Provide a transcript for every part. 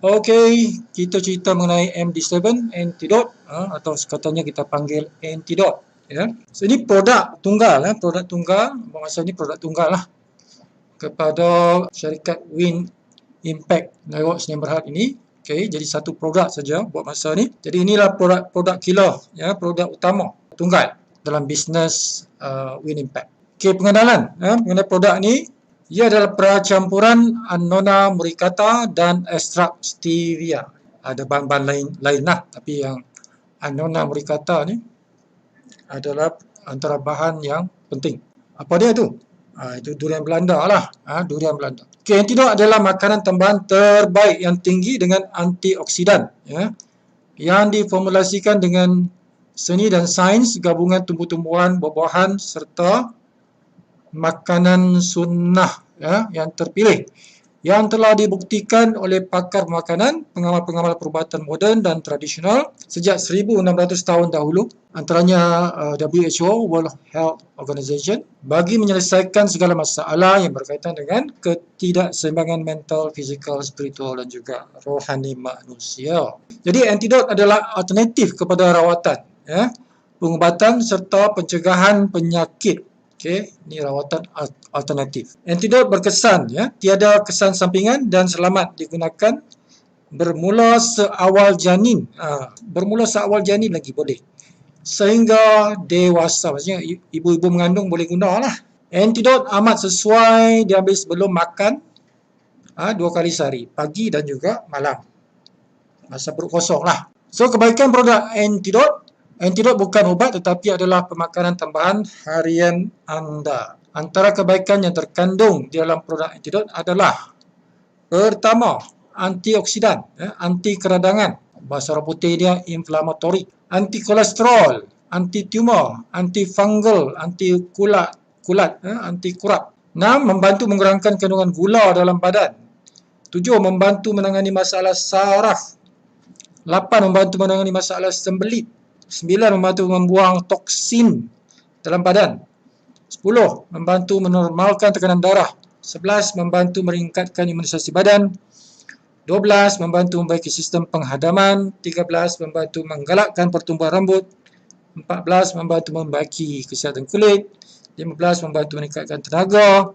Okey, kita cerita mengenai MD7 antidot atau sekatanya kita panggil antidot ya. So ini produk tunggal produk tunggal, masa ni produk tunggal lah kepada syarikat Win Impact Network Sdn Bhd ini. Okey, jadi satu produk saja buat masa ni. Jadi inilah produk killer ya, produk utama tunggal dalam bisnes Win Impact. Okey, pengenalan mengenai produk ni. Ia adalah percampuran Annona muricata dan ekstrak stevia. Ada bahan-bahan lain lah, tapi yang Annona muricata ni adalah antara bahan yang penting. Apa dia tu? Itu durian Belanda lah. Durian Belanda. Okay, antidot adalah makanan tambahan terbaik yang tinggi dengan antioksidan. Ya, yang diformulasikan dengan seni dan sains gabungan tumbuh-tumbuhan, buah-buahan serta makanan sunnah ya, yang terpilih yang telah dibuktikan oleh pakar makanan, pengamal-pengamal perubatan moden dan tradisional sejak 1600 tahun dahulu, antaranya WHO, World Health Organization, bagi menyelesaikan segala masalah yang berkaitan dengan ketidakseimbangan mental, fizikal, spiritual dan juga rohani manusia. Jadi antidot adalah alternatif kepada rawatan, ya, pengubatan serta pencegahan penyakit. Okey, ini rawatan alternatif. Antidot berkesan ya, tiada kesan sampingan dan selamat digunakan bermula seawal janin. Bermula seawal janin lagi boleh. Sehingga dewasa, maksudnya ibu-ibu mengandung boleh guna lah. Antidot amat sesuai diambil sebelum makan 2 kali sehari, pagi dan juga malam. Masa perut kosong lah. So kebaikan produk antidot bukan ubat tetapi adalah pemakanan tambahan harian anda. Antara kebaikan yang terkandung di dalam produk antidot adalah pertama, antioksidan, anti keradangan, bahasa orang putih dia inflamatori, anti kolesterol, anti tumor, anti fungal, anti kulat, anti kurap. 6. Membantu mengurangkan kandungan gula dalam badan. 7. Membantu menangani masalah saraf. 8. Membantu menangani masalah sembelit. 9. Membantu membuang toksin dalam badan. 10. Membantu menormalkan tekanan darah. 11. Membantu meningkatkan imunisasi badan. 12. Membantu memperbaiki sistem penghadaman. 13. Membantu menggalakkan pertumbuhan rambut. 14. Membantu memperbaiki kesihatan kulit. 15. Membantu meningkatkan tenaga.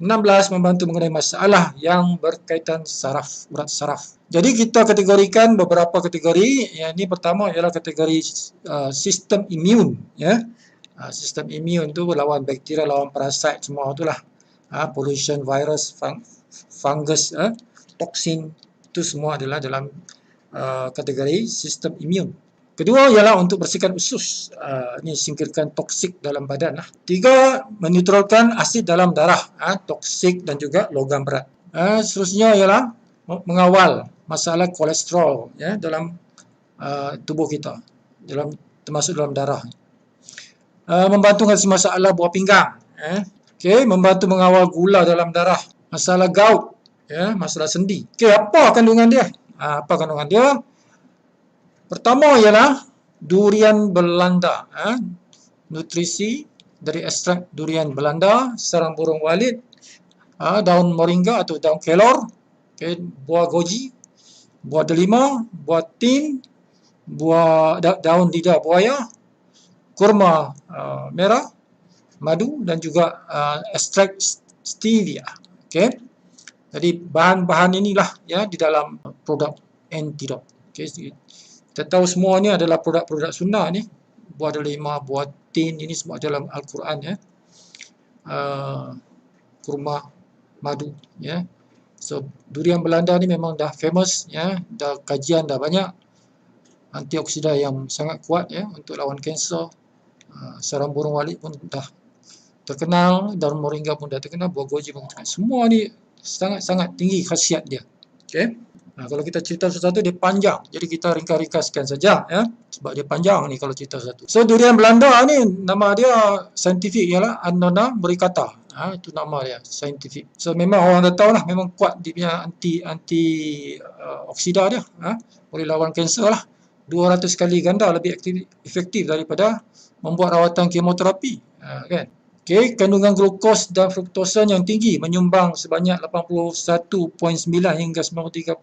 16. Membantu mengenai masalah yang berkaitan saraf, urat saraf. Jadi kita kategorikan beberapa kategori. Yang ini pertama ialah kategori sistem imun. Ya. Sistem imun tu lawan bakteria, lawan parasit, semua itulah. Pollution, virus, fungus, toksin, itu semua adalah dalam kategori sistem imun. Kedua ialah untuk bersihkan usus, ini singkirkan toksik dalam badan lah. 3. Menetralkan asid dalam darah, toksik dan juga logam berat. Seterusnya ialah mengawal masalah kolesterol ya, dalam tubuh kita, termasuk dalam darah. Membantu mengatasi masalah buah pinggang, okay, membantu mengawal gula dalam darah, masalah gout, ya, masalah sendi. Okay, apa kandungan dia? Apa kandungan dia? Pertama ialah durian Belanda, nutrisi dari ekstrak durian Belanda, sarang burung walit, daun moringa atau daun kelor, okay, buah goji, buah delima, buah tin, daun lidah buaya, kurma merah, madu dan juga ekstrak stevia. Okay. Jadi bahan-bahan inilah ya di dalam produk antidot. Okay. Kita tahu semua ni adalah produk-produk sunnah ni. Buah delima, buah tin, ini semua dalam Al-Quran ya. Kurma, madu ya. So durian Belanda ni memang dah famous ya, dah kajian dah banyak. Antioksidan yang sangat kuat ya untuk lawan kanser. Sarang burung walit pun dah terkenal, daun moringa pun dah terkenal, buah goji pun terkenal. Semua ni sangat-sangat tinggi khasiat dia. Okey. Kalau kita cerita satu-satu dia panjang. Jadi kita ringkas-ringkaskan saja ya. Sebab dia panjang ni kalau cerita satu. So durian Belanda ni nama dia saintifik ialah Annona muricata. Itu nama dia saintifik. So memang orang dah tahu lah, memang kuat dia punya anti oksida dia. Boleh lawan kanser lah. 200 kali ganda lebih efektif daripada membuat rawatan kemoterapi. Kan? Okey, kandungan glukos dan fruktosa yang tinggi menyumbang sebanyak 81.9 hingga 93.6%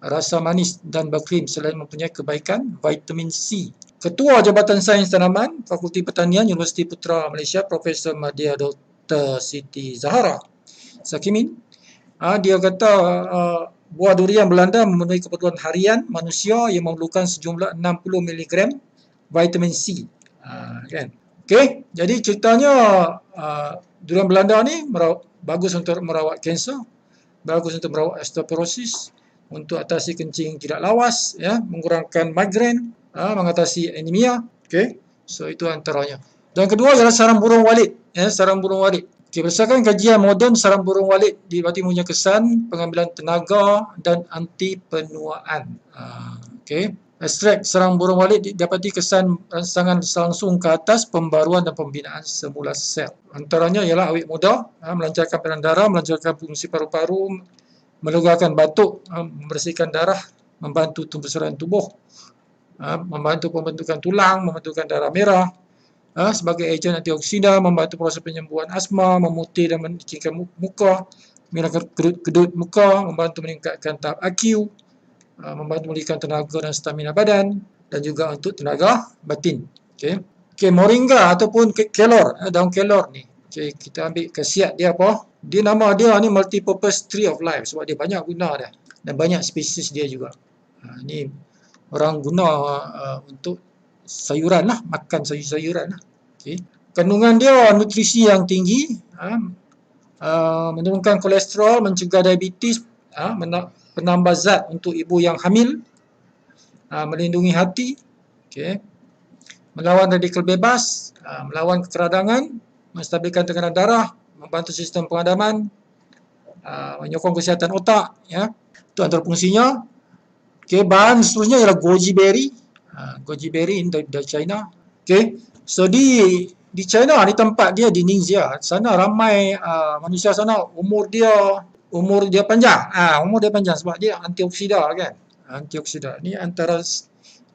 rasa manis dan berkrim selain mempunyai kebaikan vitamin C. Ketua Jabatan Sains Tanaman, Fakulti Pertanian, Universiti Putra Malaysia, Profesor Madya Dr. Siti Zahara Sakimin, dia kata buah durian Belanda memenuhi keperluan harian manusia yang memerlukan sejumlah 60 miligram vitamin C. Kan? Okey, jadi ceritanya durian Belanda ni bagus untuk merawat kanser, bagus untuk merawat osteoporosis, untuk atasi kencing tidak lawas, ya, mengurangkan migrain, mengatasi anemia. Okey, so itu antaranya. Dan kedua ialah sarang burung walit, ya, sarang burung walit. Okay, berdasarkan kajian moden, sarang burung walit didapati mempunyai kesan pengambilan tenaga dan anti penuaan. Okay. Ekstrak sarang burung walit didapati kesan rangsangan langsung ke atas pembaruan dan pembinaan semula sel. Antaranya ialah awet muda, melancarkan peredaran darah, melancarkan fungsi paru-paru, melegakan batuk, membersihkan darah, membantu pembesaran tubuh, membantu pembentukan tulang, membentukkan darah merah, sebagai ejen antioksida, membantu proses penyembuhan asma, memutih dan mencingkan muka, menghilangkan kedut muka, membantu meningkatkan tahap IQ, membantu memulihkan tenaga dan stamina badan, dan juga untuk tenaga batin. Okey. Okey, moringa ataupun kelor, daun kelor ni. Okey, kita ambil khasiat dia apa? Dia nama dia ni multi-purpose tree of life sebab dia banyak guna dia dan banyak spesies dia juga. Ni orang guna untuk sayuran lah, makan sayur-sayuran lah. Okay. Kandungan dia nutrisi yang tinggi, menurunkan kolesterol, mencegah diabetes, penambah zat untuk ibu yang hamil, melindungi hati, okay, melawan radikal bebas, melawan kekeradangan, menstabilkan tekanan darah, membantu sistem pengadaman, menyokong kesihatan otak, ya. Itu antara fungsinya. Okay, bahan seterusnya ialah goji berry. Goji berry dari China. Okay, so di China ni tempat dia di Ningxia. Sana ramai manusia sana umur dia panjang. Umur dia panjang sebab dia antioksida kan. Antioksida ni antara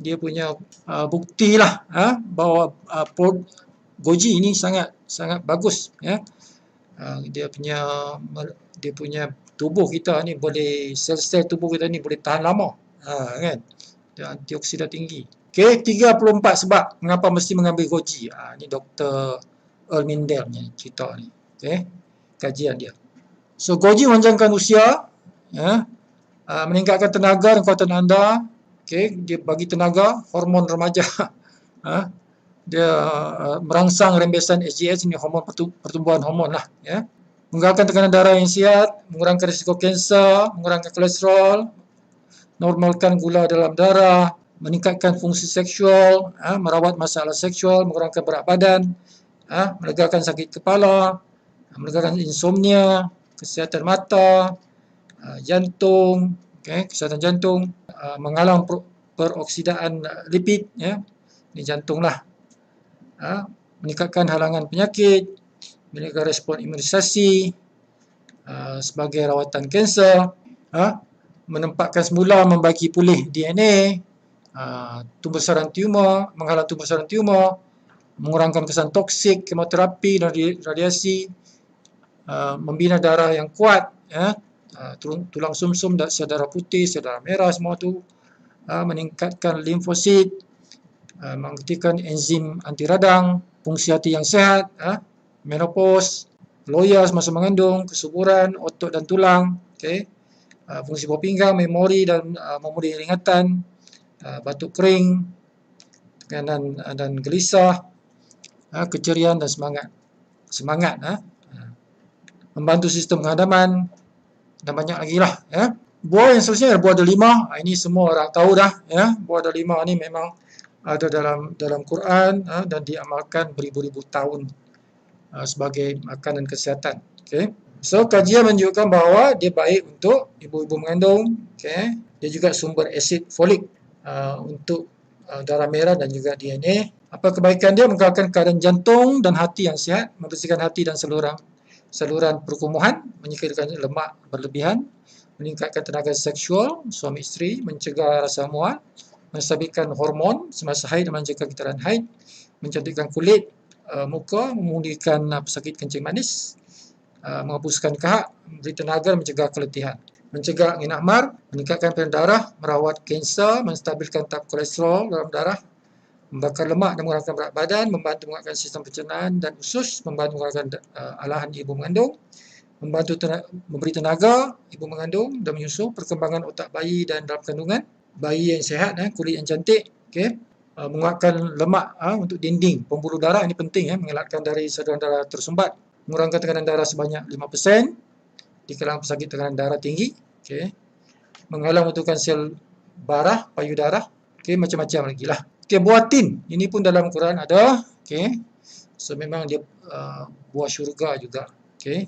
dia punya bukti lah bahawa goji ini sangat bagus, ya. Dia punya tubuh kita ni boleh, sel-sel tubuh kita ni boleh tahan lama, kan. Dia antioksida tinggi. Okey, 34 sebab mengapa mesti mengambil goji. Ni Dr. Earl Mindell ni cerita ni. Okey, kajian dia. So goji memanjangkan usia, ya. Meningkatkan tenaga dan kekuatan anda. Okey, dia bagi tenaga, hormon remaja. Dia merangsang rembesan SGH, ni hormon pertumbuhan hormon lah, ya. Mengurangkan tekanan darah yang sihat, mengurangkan risiko kanser, mengurangkan kolesterol, normalkan gula dalam darah, meningkatkan fungsi seksual, merawat masalah seksual, mengurangkan berat badan, melegakan sakit kepala, melegakan insomnia, kesihatan mata, jantung, kesihatan jantung, menghalang peroksidaan lipid, ya. Ini jantung lah. Meningkatkan halangan penyakit, meningkatkan respon imunisasi, sebagai rawatan kanser, menempatkan semula membagi pulih DNA, tumbuh-besaran tumor, menghalang tumbuh-besaran tumor, mengurangkan kesan toksik, kemoterapi dan radiasi, membina darah yang kuat, tulang sumsum dan sel darah putih, sel darah merah semua tu, meningkatkan limfosit, mengaktifkan enzim anti radang, fungsi hati yang sehat, menopause, loya semasa mengandung, kesuburan otot dan tulang, fungsi buah pinggang, memori dan memori ingatan, batuk kering, tekanan dan gelisah, keceriaan dan semangat, membantu sistem pengadaman dan banyak lagi lah, ya. Buah yang seterusnya adalah buah delima. Ini semua orang tahu dah, ya. Buah delima ni memang ada dalam Quran, dan diamalkan beribu-ribu tahun sebagai makanan kesihatan. Okay. So kajian menunjukkan bahawa dia baik untuk ibu-ibu mengandung. Okay. Dia juga sumber asid folik untuk darah merah dan juga DNA. Apa kebaikan dia? Mengekalkan keadaan jantung dan hati yang sihat, membersihkan hati dan saluran perkumuhan, menyingkirkan lemak berlebihan, meningkatkan tenaga seksual suami isteri, mencegah rasa mual, menstabilkan hormon semasa haid dan mencegah getaran haid, mencantikkan kulit, muka, memulihkan pesakit kencing manis, menghapuskan kahak, memberi tenaga dan mencegah keletihan. Mencegah angin ahmar, meningkatkan pilihan darah, merawat kanser, menstabilkan tahap kolesterol dalam darah, membakar lemak dan mengurangkan berat badan, membantu menguatkan sistem pencernaan dan usus, membantu mengurangkan alahan ibu mengandung, membantu memberi tenaga ibu mengandung dan menyusu, perkembangan otak bayi dan dalam kandungan, bayi yang sihat, kulit yang cantik, okey. Menguatkan lemak untuk dinding pembuluh darah, ini penting, mengelakkan dari saluran darah tersumbat, mengurangkan tekanan darah sebanyak 5% di kalangan pesakit tekanan darah tinggi, okey. Menghalang pembentukan sel barah, payudara, okey, macam-macam lagi lah. Okey, buatin, ini pun dalam Quran ada, okey. So memang dia buah syurga juga, okey.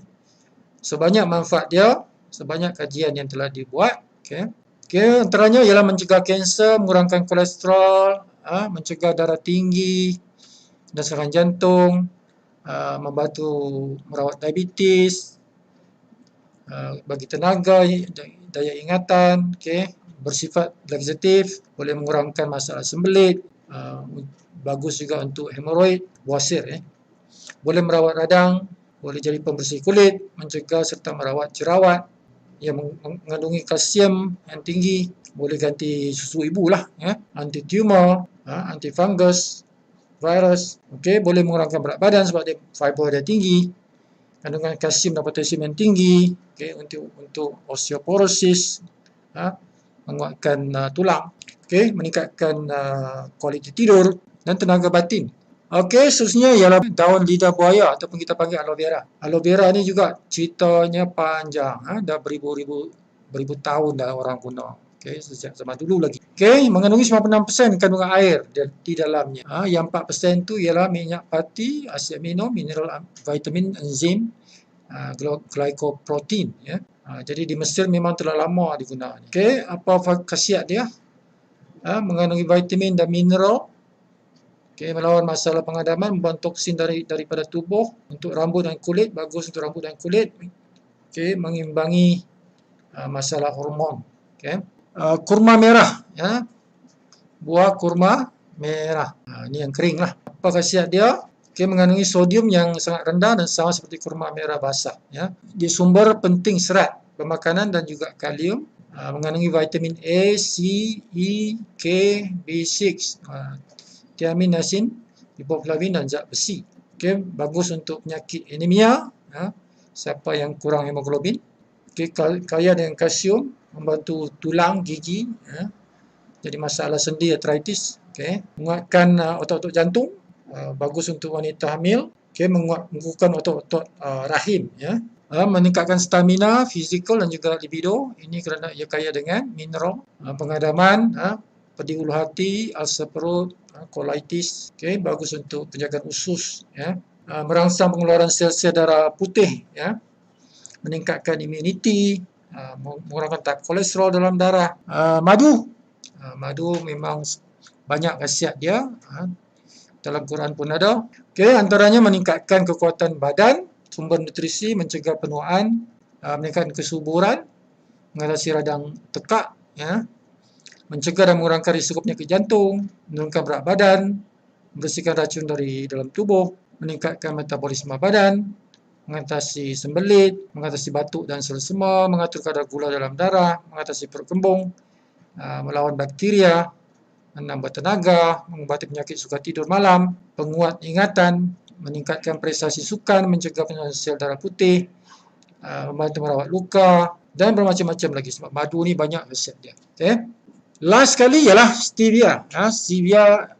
Sebanyak manfaat dia, sebanyak kajian yang telah dibuat, okey. Okey, antaranya ialah mencegah kanser, mengurangkan kolesterol, mencegah darah tinggi dan serangan jantung, membantu merawat diabetes, bagi tenaga, daya ingatan, okey, bersifat laxatif, boleh mengurangkan masalah sembelit, bagus juga untuk hemoroid, buasir, boleh merawat radang, boleh jadi pembersih kulit, mencegah serta merawat jerawat yang mengandungi kalsium yang tinggi, boleh ganti susu ibu lah, anti tumor, anti fungus, virus, okey, boleh mengurangkan berat badan sebab dia fiber dia tinggi, kandungan kalsium dan potasium yang tinggi, okey, untuk osteoporosis, menguatkan tulang, okey, meningkatkan kualiti tidur dan tenaga batin. Okey, seterusnya ialah daun lidah buaya ataupun kita panggil aloe vera. Aloe vera ni juga ceritanya panjang, dah beribu tahun dah orang guna. Okey, sejak zaman dulu lagi. Okey, mengandungi 96% kandungan air di dalamnya. Yang 4% tu ialah minyak pati, asid amino, mineral, vitamin, enzim, glycoprotein, ya. Jadi di Mesir memang telah lama digunakan. Okey, apa khasiat dia? Mengandungi vitamin dan mineral. Okey, melawan masalah pengadaman, membuang toksin daripada tubuh, untuk rambut dan kulit, bagus untuk rambut dan kulit. Okey, mengimbangi masalah hormon. Okey. Kurma merah, ya. Buah kurma merah. Ini yang kering lah. Apa khasiat dia? Okey, mengandungi sodium yang sangat rendah dan sama seperti kurma merah basah, ya. Dia sumber penting serat pemakanan dan juga kalium. Mengandungi vitamin A, C, E, K, B6, tiamin, niacin, riboflavin dan zat besi. Okey, bagus untuk penyakit anemia, siapa yang kurang hemoglobin. Okey, kaya dengan kalsium, membantu tulang, gigi, jadi masalah sendi, arthritis. Okey, menguatkan otot-otot jantung, bagus untuk wanita hamil. Okey, menguatkan otot-otot rahim, ya. Meningkatkan stamina, fizikal dan juga libido. Ini kerana ia kaya dengan mineral, pengadaman, pedih ulu hati, ulcer perut, colitis. Okey, bagus untuk penjagaan usus, ya. Merangsang pengeluaran sel-sel darah putih, ya. Meningkatkan imuniti, mengurangkan tahap kolesterol dalam darah. Madu. Madu memang banyak khasiat dia, dalam Quran pun ada. Okey, antaranya meningkatkan kekuatan badan, sumber nutrisi, mencegah penuaan, meningkatkan kesuburan, mengatasi radang tekak, ya. Mencegah dan mengurangkan risiko penyakit jantung, menurunkan berat badan, membersihkan racun dari dalam tubuh, meningkatkan metabolisme badan, mengatasi sembelit, mengatasi batuk dan selesema, mengatur kadar gula dalam darah, mengatasi perut kembung, melawan bakteria, menambah tenaga, mengubati penyakit suka tidur malam, penguat ingatan, meningkatkan prestasi sukan, mencegah penyakit sel darah putih, membantu merawat luka dan bermacam-macam lagi sebab madu ni banyak khasiat dia. Okay. Last sekali ialah stevia. Stevia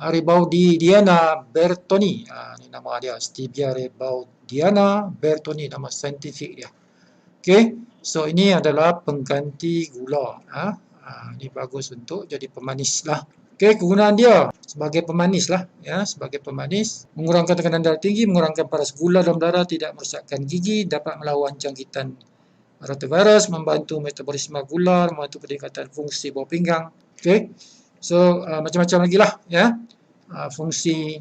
rebaudiana bertoni. Ini nama dia, stevia rebaudiana bertoni, nama saintifik dia. Okey, so ini adalah pengganti gula. Ini bagus untuk jadi pemanis lah. Okey, kegunaan dia sebagai pemanis lah, ya, sebagai pemanis, mengurangkan tekanan darah tinggi, mengurangkan paras gula dalam darah, tidak merosakkan gigi, dapat melawan jangkitan rotavirus, membantu metabolisme gula, membantu peningkatan fungsi bawah pinggang. Okey, so macam-macam lagi lah, ya, fungsi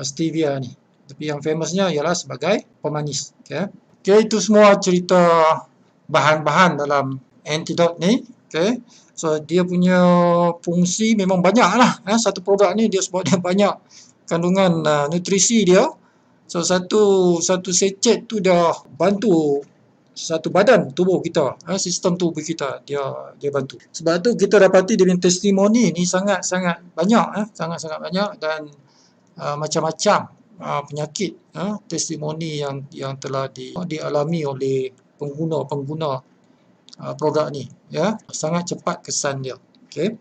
stevia ni. Tapi yang famousnya ialah sebagai pemanis. Okey, itu semua cerita bahan-bahan dalam antidote ni. Okey, so dia punya fungsi memang banyak lah. Satu produk ni dia sebab dia banyak kandungan nutrisi dia. So satu secet tu dah bantu satu badan tubuh kita, sistem tubuh kita dia bantu. Sebab tu kita dapati dia punya testimoni ni sangat-sangat banyak, sangat-sangat banyak, dan macam-macam penyakit, testimoni yang telah dialami oleh pengguna produk ni, ya. Sangat cepat kesan dia. Okey.